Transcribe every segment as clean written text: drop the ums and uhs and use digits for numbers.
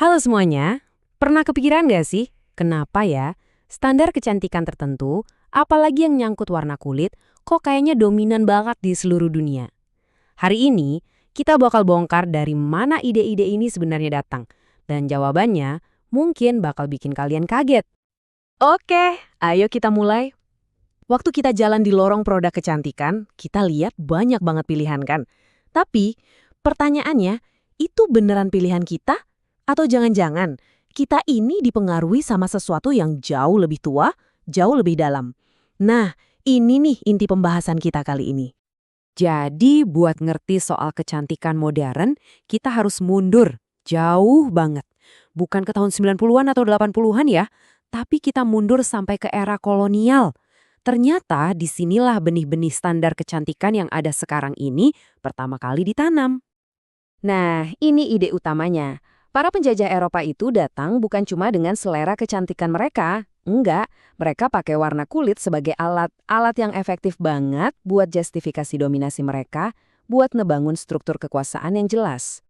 Halo semuanya, pernah kepikiran nggak sih, kenapa ya standar kecantikan tertentu, apalagi yang nyangkut warna kulit, kok kayaknya dominan banget di seluruh dunia? Hari ini, kita bakal bongkar dari mana ide-ide ini sebenarnya datang. Dan jawabannya mungkin bakal bikin kalian kaget. Oke, ayo kita mulai. Waktu kita jalan di lorong produk kecantikan, kita lihat banyak banget pilihan kan? Tapi, pertanyaannya, itu beneran pilihan kita? Atau jangan-jangan kita ini dipengaruhi sama sesuatu yang jauh lebih tua, jauh lebih dalam? Nah, ini nih inti pembahasan kita kali ini. Jadi, buat ngerti soal kecantikan modern, kita harus mundur jauh banget. Bukan ke tahun 90-an atau 80-an ya, tapi kita mundur sampai ke era kolonial. Ternyata disinilah benih-benih standar kecantikan yang ada sekarang ini pertama kali ditanam. Nah, ini ide utamanya. Para penjajah Eropa itu datang bukan cuma dengan selera kecantikan mereka. Enggak, mereka pakai warna kulit sebagai alat yang efektif banget buat justifikasi dominasi mereka, buat ngebangun struktur kekuasaan yang jelas.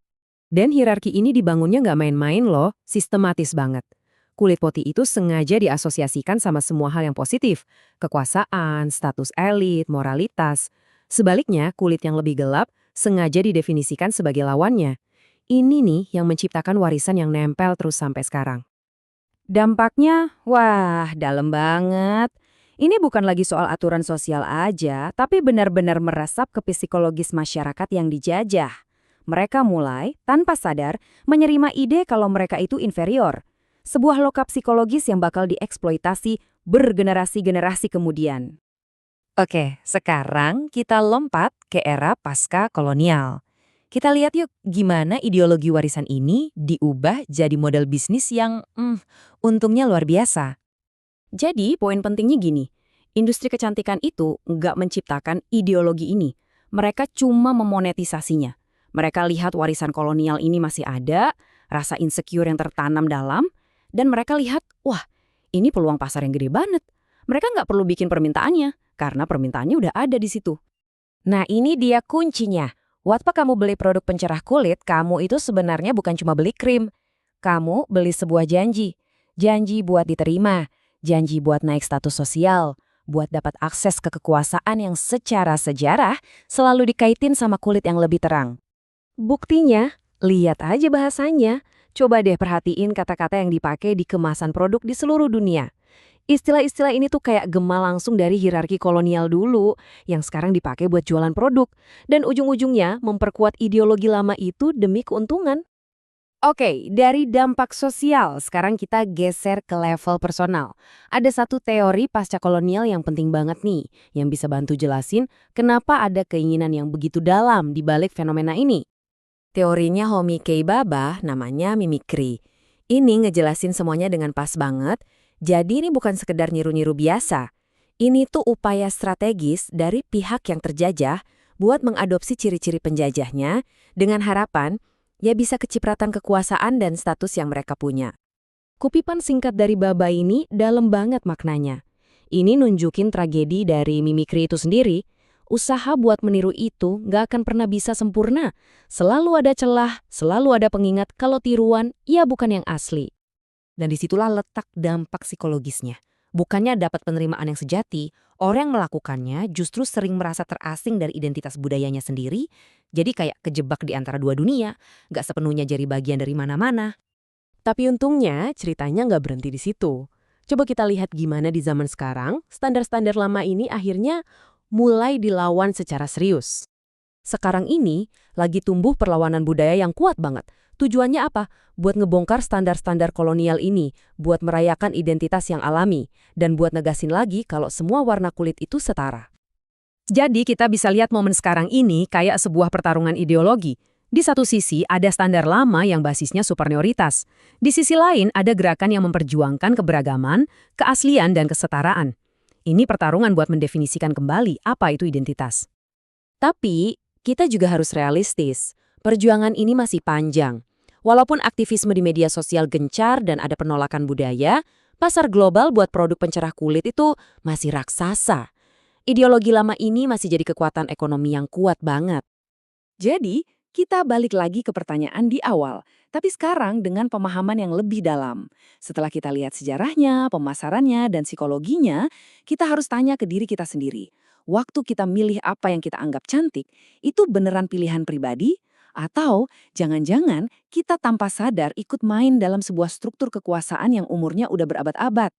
Dan hierarki ini dibangunnya nggak main-main loh, sistematis banget. Kulit putih itu sengaja diasosiasikan sama semua hal yang positif, kekuasaan, status elit, moralitas. Sebaliknya, kulit yang lebih gelap sengaja didefinisikan sebagai lawannya. Ini nih yang menciptakan warisan yang nempel terus sampai sekarang. Dampaknya, wah, dalam banget. Ini bukan lagi soal aturan sosial aja, tapi benar-benar meresap ke psikologis masyarakat yang dijajah. Mereka mulai, tanpa sadar, menerima ide kalau mereka itu inferior. Sebuah lokap psikologis yang bakal dieksploitasi bergenerasi-generasi kemudian. Oke, sekarang kita lompat ke era pasca kolonial. Kita lihat yuk gimana ideologi warisan ini diubah jadi model bisnis yang untungnya luar biasa. Jadi poin pentingnya gini, industri kecantikan itu nggak menciptakan ideologi ini. Mereka cuma memonetisasinya. Mereka lihat warisan kolonial ini masih ada, rasa insecure yang tertanam dalam, dan mereka lihat, wah ini peluang pasar yang gede banget. Mereka nggak perlu bikin permintaannya, karena permintaannya udah ada di situ. Nah ini dia kuncinya. Waktu kamu beli produk pencerah kulit, kamu itu sebenarnya bukan cuma beli krim. Kamu beli sebuah janji. Janji buat diterima, janji buat naik status sosial, buat dapat akses ke kekuasaan yang secara sejarah selalu dikaitin sama kulit yang lebih terang. Buktinya, lihat aja bahasanya. Coba deh perhatiin kata-kata yang dipakai di kemasan produk di seluruh dunia. Istilah-istilah ini tuh kayak gema langsung dari hierarki kolonial dulu, yang sekarang dipakai buat jualan produk. Dan ujung-ujungnya memperkuat ideologi lama itu demi keuntungan. Oke, dari dampak sosial, sekarang kita geser ke level personal. Ada satu teori pasca kolonial yang penting banget nih, yang bisa bantu jelasin kenapa ada keinginan yang begitu dalam di balik fenomena ini. Teorinya Homi K. Bhabha, namanya mimikri. Ini ngejelasin semuanya dengan pas banget. Jadi ini bukan sekedar niru-niru biasa. Ini tuh upaya strategis dari pihak yang terjajah buat mengadopsi ciri-ciri penjajahnya dengan harapan ya bisa kecipratan kekuasaan dan status yang mereka punya. Kutipan singkat dari Bhabha ini dalam banget maknanya. Ini nunjukin tragedi dari mimikri itu sendiri. Usaha buat meniru itu nggak akan pernah bisa sempurna. Selalu ada celah, selalu ada pengingat kalau tiruan ya bukan yang asli. Dan disitulah letak dampak psikologisnya. Bukannya dapat penerimaan yang sejati, orang yang melakukannya justru sering merasa terasing dari identitas budayanya sendiri, jadi kayak kejebak di antara dua dunia, nggak sepenuhnya jadi bagian dari mana-mana. Tapi untungnya ceritanya nggak berhenti di situ. Coba kita lihat gimana di zaman sekarang, standar-standar lama ini akhirnya mulai dilawan secara serius. Sekarang ini lagi tumbuh perlawanan budaya yang kuat banget. Tujuannya apa? Buat ngebongkar standar-standar kolonial ini, buat merayakan identitas yang alami, dan buat negasin lagi kalau semua warna kulit itu setara. Jadi kita bisa lihat momen sekarang ini kayak sebuah pertarungan ideologi. Di satu sisi ada standar lama yang basisnya superioritas. Di sisi lain ada gerakan yang memperjuangkan keberagaman, keaslian, dan kesetaraan. Ini pertarungan buat mendefinisikan kembali apa itu identitas. Tapi kita juga harus realistis. Perjuangan ini masih panjang. Walaupun aktivisme di media sosial gencar dan ada penolakan budaya, pasar global buat produk pencerah kulit itu masih raksasa. Ideologi lama ini masih jadi kekuatan ekonomi yang kuat banget. Jadi, kita balik lagi ke pertanyaan di awal. Tapi sekarang dengan pemahaman yang lebih dalam, setelah kita lihat sejarahnya, pemasarannya, dan psikologinya, kita harus tanya ke diri kita sendiri. Waktu kita milih apa yang kita anggap cantik, itu beneran pilihan pribadi? Atau jangan-jangan kita tanpa sadar ikut main dalam sebuah struktur kekuasaan yang umurnya udah berabad-abad?